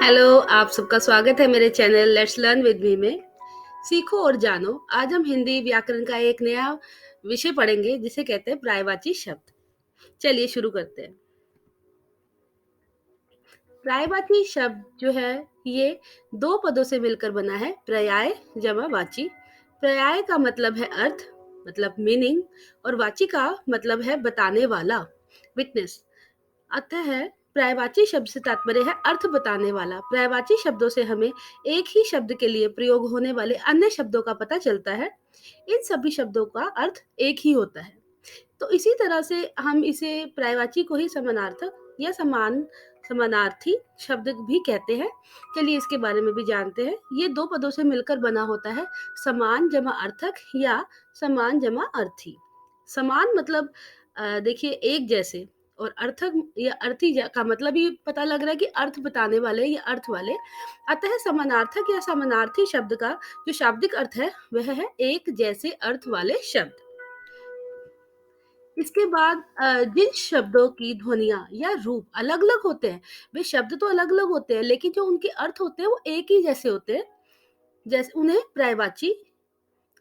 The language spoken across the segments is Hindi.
हेलो, आप सबका स्वागत है मेरे channel let's learn with me में। सीखो और जानो। आज हम हिंदी व्याकरण का एक नया विषय पढ़ेंगे जिसे कहते हैं पर्यायवाची शब्द। चलिए शुरू करते हैं। पर्यायवाची शब्द जो है ये दो पदों से मिलकर बना है, पर्याय जमा वाची। पर्याय का मतलब है अर्थ, मतलब मीनिंग, और वाची का मतलब है बताने वाला, विटनेस। अतः पर्यायवाची शब्द से तात्पर्य है अर्थ बताने वाला। पर्यायवाची शब्दों से हमें एक ही शब्द के लिए प्रयोग होने वाले अन्य शब्दों का पता चलता है। इन सभी शब्दों का अर्थ एक ही होता है। तो इसी तरह से हम इसे पर्यायवाची को ही समानार्थक या समानार्थी शब्द भी कहते हैं। चलिए इसके बारे में भी जानते हैं। ये दो पदों से मिलकर बना होता है, समान जमा अर्थक या समान जमा अर्थी। समान मतलब देखिए एक जैसे, और अर्थक या अर्थी का मतलब ही पता लग रहा है कि अर्थ बताने वाले या अर्थ वाले। अतः समानार्थक या समानार्थी शब्द का जो शाब्दिक अर्थ है वह है एक जैसे अर्थ वाले शब्द। इसके बाद जिन शब्दों की ध्वनियाँ या रूप अलग-अलग होते हैं, वे शब्द तो अलग-अलग होते हैं, लेकिन जो उनके अर्थ होते हैं वो एक ही जैसे होते हैं, जैसे उन्हें पर्यायवाची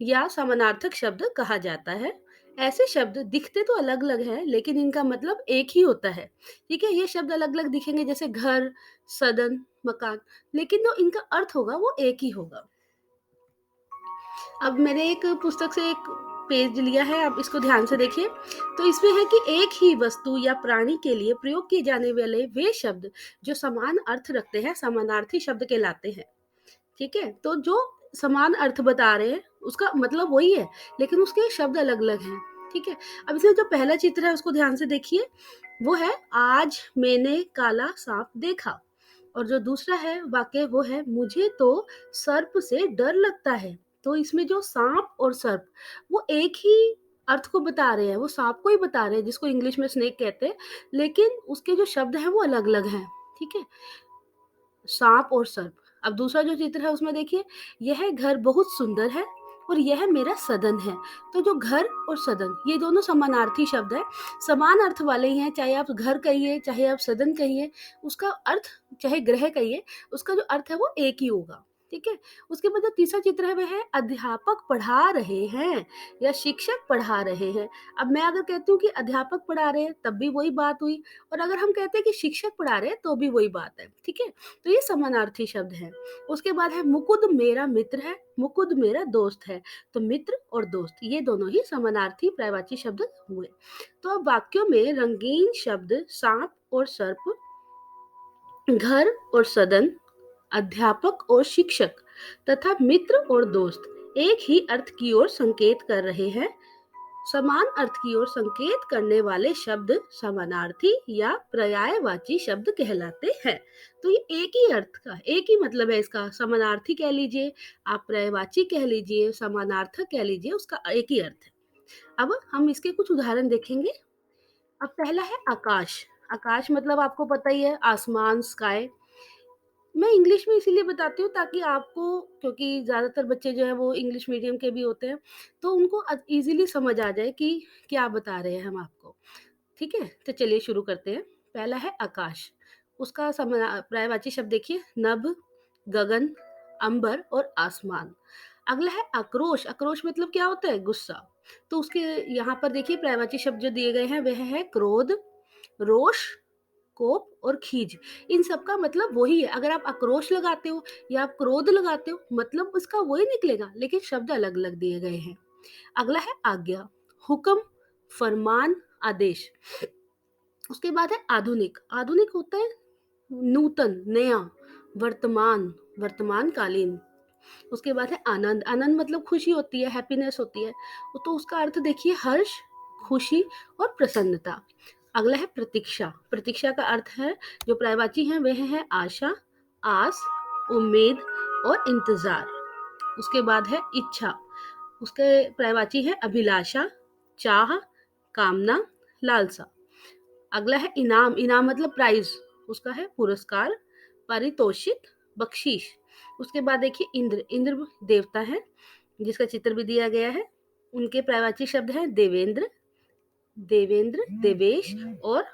या समानार्थक शब्द कहा जाता है। ऐसे शब्द दिखते तो अलग-अलग हैं, लेकिन इनका मतलब एक ही होता है। ठीक है? ये शब्द अलग-अलग दिखेंगे जैसे घर, सदन, मकान, लेकिन जो इनका अर्थ होगा वो एक ही होगा। अब मैंने एक पुस्तक से एक पेज लिया है, आप इसको ध्यान से देखिए। तो इसमें है कि एक ही वस्तु या प्राणी के लिए प्रयोग किए जाने वाले वे शब्द जो समान अर्थ रखते हैं समानार्थी शब्द कहलाते हैं। ठीक है? तो जो समान अर्थ बता रहे हैं उसका मतलब वही है, लेकिन उसके शब्द अलग-अलग हैं। ठीक है? अब इसमें जो पहला चित्र है उसको ध्यान से देखिए। वो है आज मैंने काला सांप देखा, और जो दूसरा है वाक्य वो है मुझे तो सर्प से डर लगता है। तो इसमें जो सांप और सर्प वो एक ही अर्थ को बता रहे हैं, वो सांप को ही बता रहे हैं जिसको इंग्लिश में स्नेक कहते हैं, लेकिन उसके जो शब्द हैं वो अलग-अलग हैं। ठीक है? सांप और सर्प। अब दूसरा जो चित्र है उसमें देखिए, यह घर बहुत सुंदर है और यह मेरा सदन है। तो जो घर और सदन ये दोनों समानार्थी शब्द हैं, समान अर्थ वाले ही हैं, चाहे आप घर कहिए, चाहे आप सदन कहिए, उसका अर्थ चाहे गृह कहिए, उसका जो अर्थ है वो एक ही होगा। ठीक है? उसके बाद जो तीसरा चित्र है वह है अध्यापक पढ़ा रहे हैं या शिक्षक पढ़ा रहे हैं। अब मैं अगर कहती हूँ कि अध्यापक पढ़ा रहे हैं तब भी वही बात हुई, और अगर हम कहते हैं कि शिक्षक पढ़ा रहे हैं तो भी वही बात है। ठीक है? तो ये समानार्थी शब्द है। उसके बाद है मुकुद मेरा मित्र है, मुकुद मेरा दोस्त है। तो मित्र और दोस्त ये दोनों ही समानार्थी पर्यायवाची शब्द हुए। तो अब वाक्यों में रंगीन शब्द सांप और सर्प, घर और सदन, अध्यापक और शिक्षक तथा मित्र और दोस्त एक ही अर्थ की ओर संकेत कर रहे हैं। समान अर्थ की ओर संकेत करने वाले शब्द समानार्थी या पर्यायवाची शब्द कहलाते हैं। तो ये एक ही अर्थ का एक ही मतलब है इसका, समानार्थी कह लीजिए, आप पर्यायवाची कह लीजिए, समानार्थक कह लीजिए, उसका एक ही अर्थ है। अब हम इसके कुछ उदाहरण देखेंगे। अब पहला है आकाश। आकाश मतलब आपको पता ही है, आसमान, स्काई। मैं इंग्लिश में इसीलिए बताती हूँ ताकि आपको, क्योंकि ज़्यादातर बच्चे जो हैं वो इंग्लिश मीडियम के भी होते हैं, तो उनको ईज़िली समझ आ जाए कि क्या बता रहे हैं हम आपको। ठीक है? तो चलिए शुरू करते हैं। पहला है आकाश, उसका पर्यायवाची शब्द देखिए, नभ, गगन, अंबर और आसमान। अगला है आक्रोश। आक्रोश मतलब क्या होता है? गुस्सा। तो उसके यहाँ पर देखिए पर्यायवाची शब्द जो दिए गए हैं वह है क्रोध, रोष, कोप और खीज। इन सब का मतलब वही है। अगर आप आक्रोश लगाते हो या आप क्रोध लगाते हो, मतलब उसका वही निकलेगा, लेकिन शब्द अलग-अलग दिए गए हैं। अगला है आज्ञा, हुक्म, फरमान, आदेश। उसके बाद है आधुनिक। आधुनिक होता है नूतन, नया, वर्तमान, वर्तमानकालीन। उसके बाद है आनंद। आनंद मतलब खुशी होती है, हैप्पीनेस होती है। तो उसका अर्थ देखिए हर्ष, खुशी और प्रसन्नता। अगला है प्रतीक्षा। प्रतीक्षा का अर्थ है, जो पर्यायवाची है वह है आशा, आस, उम्मीद और इंतजार। उसके बाद है इच्छा। उसके पर्यायवाची है अभिलाषा, चाह, कामना, लालसा। अगला है इनाम। इनाम मतलब प्राइज, उसका है पुरस्कार, पारितोषिक, बख्शीश। उसके बाद देखिए इंद्र। इंद्र देवता है जिसका चित्र भी दिया गया है। उनके पर्यायवाची शब्द हैं देवेंद्र, देवेंद्र, देवेश और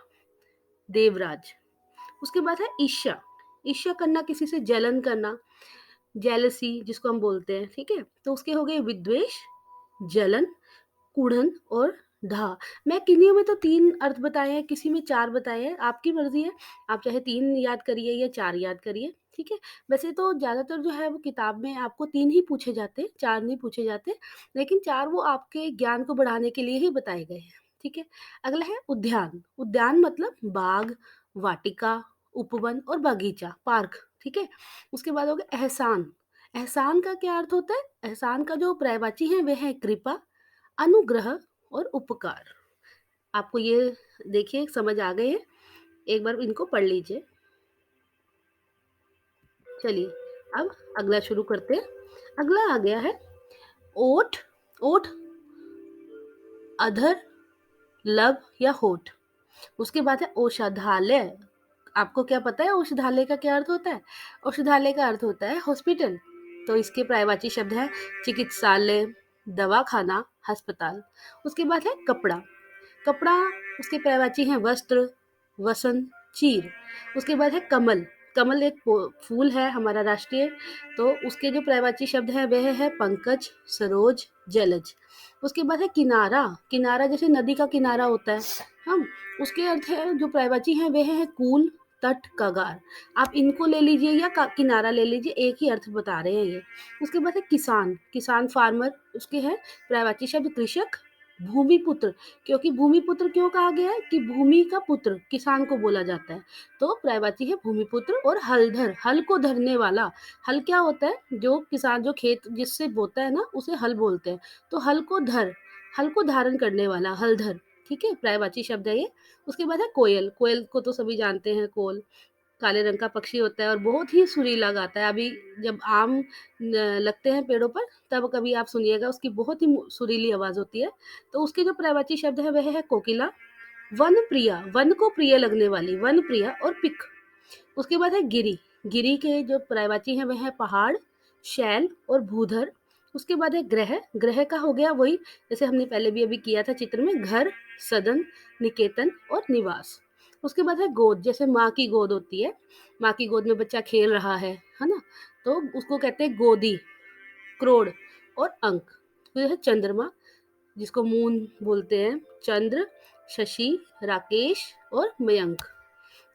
देवराज। उसके बाद है ईर्ष्या। ईर्ष्या करना, किसी से जलन करना, जेलसी जिसको हम बोलते हैं, ठीक है? तो उसके हो गए विद्वेष, जलन, कुढ़न और ढा। मैं किन्हीं में तो 3 अर्थ बताए हैं, किसी में 4 बताए हैं, आपकी मर्ज़ी है, आप चाहे 3 याद करिए या 4 याद करिए, ठीक है? वैसे तो ज़्यादातर जो है वो किताब में आपको 3 ही पूछे जाते हैं, 4 नहीं पूछे जाते, लेकिन 4 वो आपके ज्ञान को बढ़ाने के लिए ही बताए गए हैं, ठीक है? अगला है उद्यान, उद्यान मतलब बाग, वाटिका, उपवन और बगीचा, पार्क, ठीक है? उसके बाद हो गया एहसान, एहसान का क्या अर्थ होता है? एहसान का जो पर्यायवाची है वह है कृपा, अनुग्रह और उपकार। आपको ये देखिए समझ आ गए हैं? एक बार इनको पढ़ लीजिए। चलिए, अब अगला शुरू करते हैं। अगला आ गया है ओठ, ओठ, अधर, लब या होठ। उसके बाद है औषधालय। आपको क्या पता है औषधालय का क्या अर्थ होता है? औषधालय का अर्थ होता है हॉस्पिटल। तो इसके पर्यायवाची शब्द है चिकित्सालय, दवाखाना, अस्पताल। उसके बाद है कपड़ा। कपड़ा उसके पर्यायवाची हैं वस्त्र, वसन, चीर। उसके बाद है कमल। कमल एक फूल है हमारा राष्ट्रीय, तो उसके जो पर्यायवाची शब्द है वह है पंकज, सरोज, जलज। उसके बाद है किनारा। किनारा जैसे नदी का किनारा होता है, हम उसके अर्थ है जो पर्यायवाची हैं वह है कूल, तट, कगार। आप इनको ले लीजिए या किनारा ले लीजिए, एक ही अर्थ बता रहे हैं ये। उसके बाद है किसान। किसान फार्मर, उसके है पर्यायवाची शब्द कृषक, भूमिपुत्र। क्योंकि भूमिपुत्र क्यों कहा गया है कि भूमि का पुत्र किसान को बोला जाता है, तो पर्यायवाची है भूमिपुत्र। और हलधर, हल को धरने वाला। हल क्या होता है? जो किसान जो खेत जिससे बोता है ना उसे हल बोलते हैं। तो हल को धर, हल को धारण करने वाला, हलधर, ठीक है? पर्यायवाची शब्द है ये। उसके बाद है कोयल। कोयल को तो सभी जानते हैं, कोयल काले रंग का पक्षी होता है और बहुत ही सुरीला गाता है। अभी जब आम लगते हैं पेड़ों पर तब कभी आप सुनिएगा, उसकी बहुत ही सुरीली आवाज होती है। तो उसके जो पर्यायवाची शब्द है वह है कोकिला, वन प्रिया, वन को प्रिय लगने वाली, वन प्रिया और पिक। उसके बाद है गिरी। गिरी के जो पर्यायवाची हैं वह है पहाड़, शैल और भूधर। उसके बाद है ग्रह। ग्रह का हो गया वही जैसे हमने पहले भी अभी किया था चित्र में, घर, सदन, निकेतन और निवास। उसके बाद है गोद, जैसे माँ की गोद होती है, माँ की गोद में बच्चा खेल रहा है ना, तो उसको कहते हैं गोदी, क्रोड़ और अंक। फिर है चंद्रमा, जिसको मून बोलते हैं, चंद्र, शशि, राकेश और मयंक।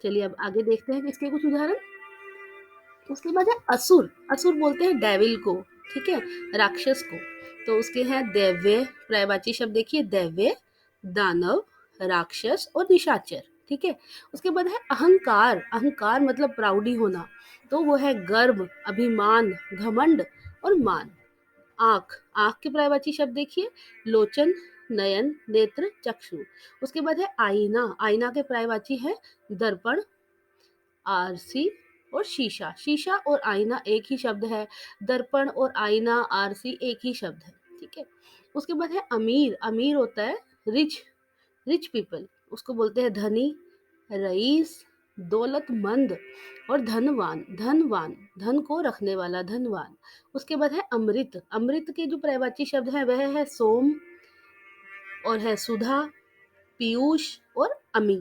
चलिए अब आगे देखते हैं इसके कुछ उदाहरण। उसके बाद है असुर। असुर बोलते हैं डेविल को, ठीक है, राक्षस को। तो उसके हैं दैव्य, पर्यायवाची शब्द देखिए, दैव्य, दानव, राक्षस और निशाचर, ठीक है। उसके बाद है अहंकार। अहंकार मतलब प्राउडी होना, तो वो है गर्व, अभिमान, घमंड और मान। आँख, आँख के पर्यायवाची शब्द देखिए, लोचन, नयन, नेत्र, चक्षु। उसके बाद है आईना। आईना के पर्यायवाची है दर्पण, आरसी और शीशा। शीशा और आईना एक ही शब्द है, दर्पण और आईना, आरसी एक ही शब्द है, ठीक है। उसके बाद है अमीर। अमीर होता है रिच, रिच पीपल, उसको बोलते हैं धनी, रईस, दौलतमंद और धनवान। धनवान, धन को रखने वाला, धनवान। उसके बाद है अमृत। अमृत के जो पर्यायवाची शब्द है वह है सोम और है सुधा, पीयूष और अमी।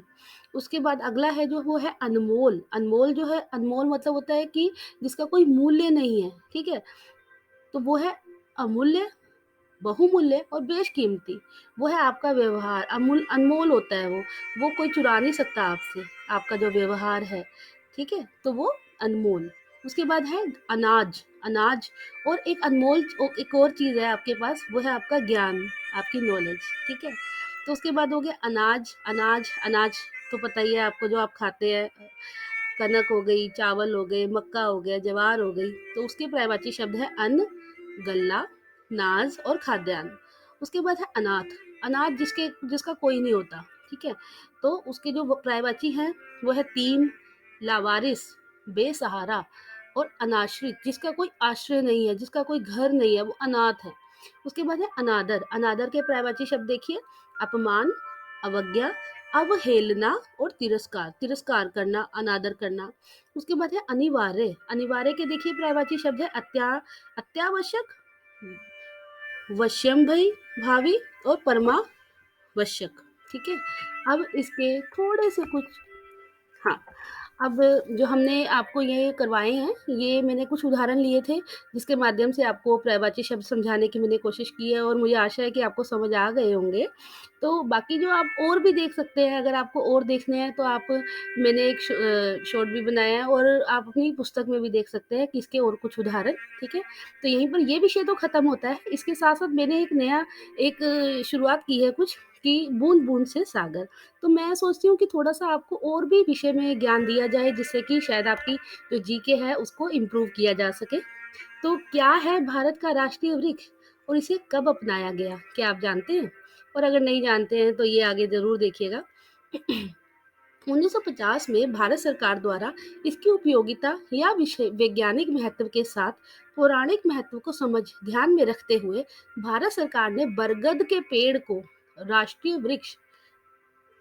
उसके बाद अगला है जो वो है अनमोल। अनमोल जो है, अनमोल मतलब होता है कि जिसका कोई मूल्य नहीं है, ठीक है। तो वो है अमूल्य, बहुमूल्य और बेशकीमती। वो है आपका व्यवहार, अमूल अनमोल होता है वो कोई चुरा नहीं सकता आपसे, आपका जो व्यवहार है, ठीक है, तो वो अनमोल। उसके बाद है अनाज। अनाज और एक अनमोल एक और चीज़ है आपके पास, वो है आपका ज्ञान, आपकी नॉलेज, ठीक है। तो उसके बाद हो गया अनाज। अनाज, अनाज तो पता ही है आपको, जो आप खाते हैं, कनक हो गई, चावल हो गए, मक्का हो गया, ज्वार हो गई। तो उसके पर्यायवाची शब्द है अन्न, गल्ला, नाज और खाद्यान्न। उसके बाद है अनाथ। अनाथ जिसका कोई नहीं होता, ठीक है। तो उसके जो पर्यायवाची हैं वो है तीन, लावारिस, बेसहारा और अनाश्रित, जिसका कोई आश्रय नहीं है, जिसका कोई घर नहीं है, वो अनाथ है। उसके बाद है अनादर। अनादर के पर्यायवाची शब्द देखिए, अपमान, अवज्ञा, अवहेलना और तिरस्कार। तिरस्कार करना, अनादर करना। उसके बाद है अनिवार्य। अनिवार्य के देखिए पर्यायवाची शब्द है अत्यावश्यक, वश्यम भई भावी और परमावश्यक, ठीक है। अब इसके थोड़े से कुछ, हाँ, अब जो हमने आपको ये करवाए हैं, ये मैंने कुछ उदाहरण लिए थे, जिसके माध्यम से आपको पर्यायवाची शब्द समझाने की मैंने कोशिश की है और मुझे आशा है कि आपको समझ आ गए होंगे। तो बाकी जो आप और भी देख सकते हैं, अगर आपको और देखने हैं तो आप मैंने एक शॉर्ट भी बनाया है और आप अपनी पुस्तक में भी देख सकते हैं कि इसके और कुछ उदाहरण, ठीक है? तो यहीं पर ये विषय तो खत्म होता है, इसके साथ-साथ मैंने एक नया एक शुरुआत की है कुछ कि बूँद-बूँद से सागर। तो मैं सोचती हूँ कि थोड़ा-सा आपको और भी विषय में ज्ञान दिया जाए जिससे कि शायद आपकी जो जीके है उसको इम्प्रूव किया जा सके। तो क्या है भारत का राष्ट्रीय वृक्ष और इसे कब अपनाया गया? क्या आप जानते हैं? और अगर नहीं जानते हैं तो ये आगे ज़रूर देखिएगा। 1950 में भारत सरकार द्वारा इसकी उपयोगिता या विषय वैज्ञानिक महत्व के साथ पौराणिक महत्व को समझ ध्यान में रखते हुए भारत सरकार ने बरगद के पेड़ को राष्ट्रीय वृक्ष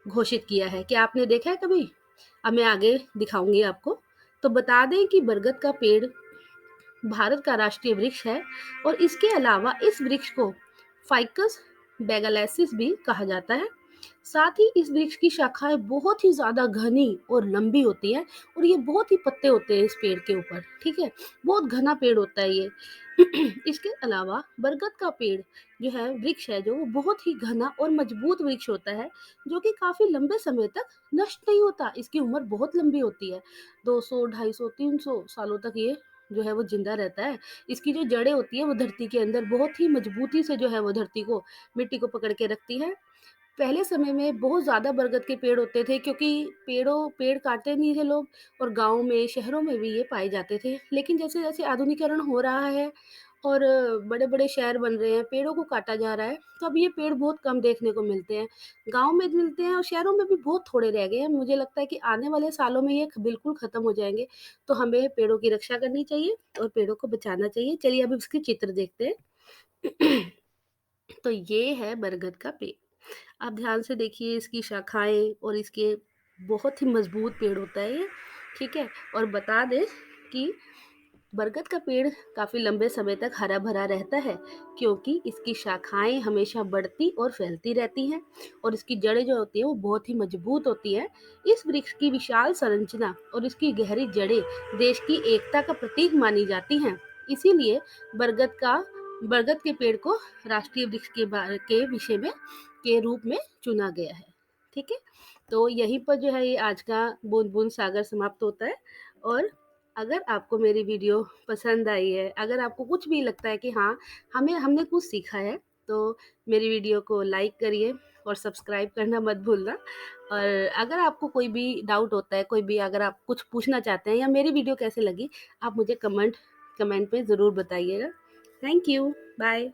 घोषित किया है। क्या आपने देखा है कभी? अब मैं आगे दिखाऊँगी आपको। तो बता दें कि बरगद का पेड़ भारत का राष्ट्रीय वृक्ष है और इसके अलावा इस वृक्ष को फाइकस बेगालेसिस भी कहा जाता है। साथ ही इस वृक्ष की शाखाएँ बहुत ही ज़्यादा घनी और लंबी होती हैं और ये बहुत ही पत्ते होते हैं इस पेड़ के ऊपर, ठीक है? बहुत घना पेड़ होता है ये। इसके अलावा बरगद का पेड़ जो है वृक्ष है जो वो बहुत ही घना और मजबूत वृक्ष होता है, जो कि काफ़ी लंबे समय तक नष्ट नहीं होता। इसकी उम्र बहुत लंबी होती है, 200, 250, 300 सालों तक ये जो है वो ज़िंदा रहता है। इसकी जो जड़ें होती हैं वो धरती के अंदर बहुत ही मजबूती से जो है वो धरती को, मिट्टी को पकड़ के रखती है। पहले समय में बहुत ज़्यादा बरगद के पेड़ होते थे क्योंकि पेड़ काटते नहीं थे लोग और गाँव में, शहरों में भी ये पाए जाते थे। लेकिन जैसे-जैसे आधुनिकीकरण हो रहा है और बड़े-बड़े शहर बन रहे हैं, पेड़ों को काटा जा रहा है, तो अब ये पेड़ बहुत कम देखने को मिलते हैं। गाँव में मिलते हैं और शहरों में भी बहुत थोड़े रह गए हैं। मुझे लगता है कि आने वाले सालों में ये बिल्कुल खत्म हो जाएँगे। तो हमें पेड़ों की रक्षा करनी चाहिए और पेड़ों को बचाना चाहिए। चलिए अब इसके चित्र देखते हैं। तो ये है बरगद का पेड़। आप ध्यान से देखिए इसकी शाखाएँ और इसके बहुत ही मज़बूत पेड़ होता है ये, ठीक है? और बता दें कि बरगद का पेड़ काफ़ी लंबे समय तक हरा-भरा रहता है, क्योंकि इसकी शाखाएँ हमेशा बढ़ती और फैलती रहती हैं और इसकी जड़ें जो होती हैं वो बहुत ही मज़बूत होती हैं। इस वृक्ष की विशाल संरचना और इसकी गहरी जड़ें देश की एकता का प्रतीक मानी जाती हैं। इसीलिए बरगद का बरगद के पेड़ को राष्ट्रीय वृक्ष के विषय में के रूप में चुना गया है। ठीक है? तो यहीं पर जो है ये आज का बूँद-बूँद सागर समाप्त होता है और अगर आपको मेरी वीडियो पसंद आई है, अगर आपको कुछ भी लगता है कि हाँ, हमने कुछ सीखा है, तो मेरी वीडियो को लाइक करिए और सब्सक्राइब करना मत भूलना। और अगर आपको कोई भी डाउट होता है, कोई भी अगर आप कुछ पूछना चाहते हैं या मेरी वीडियो कैसे लगी, आप मुझे कमेंट कमेंट में ज़रूर बताइएगा। Thank you. बाय।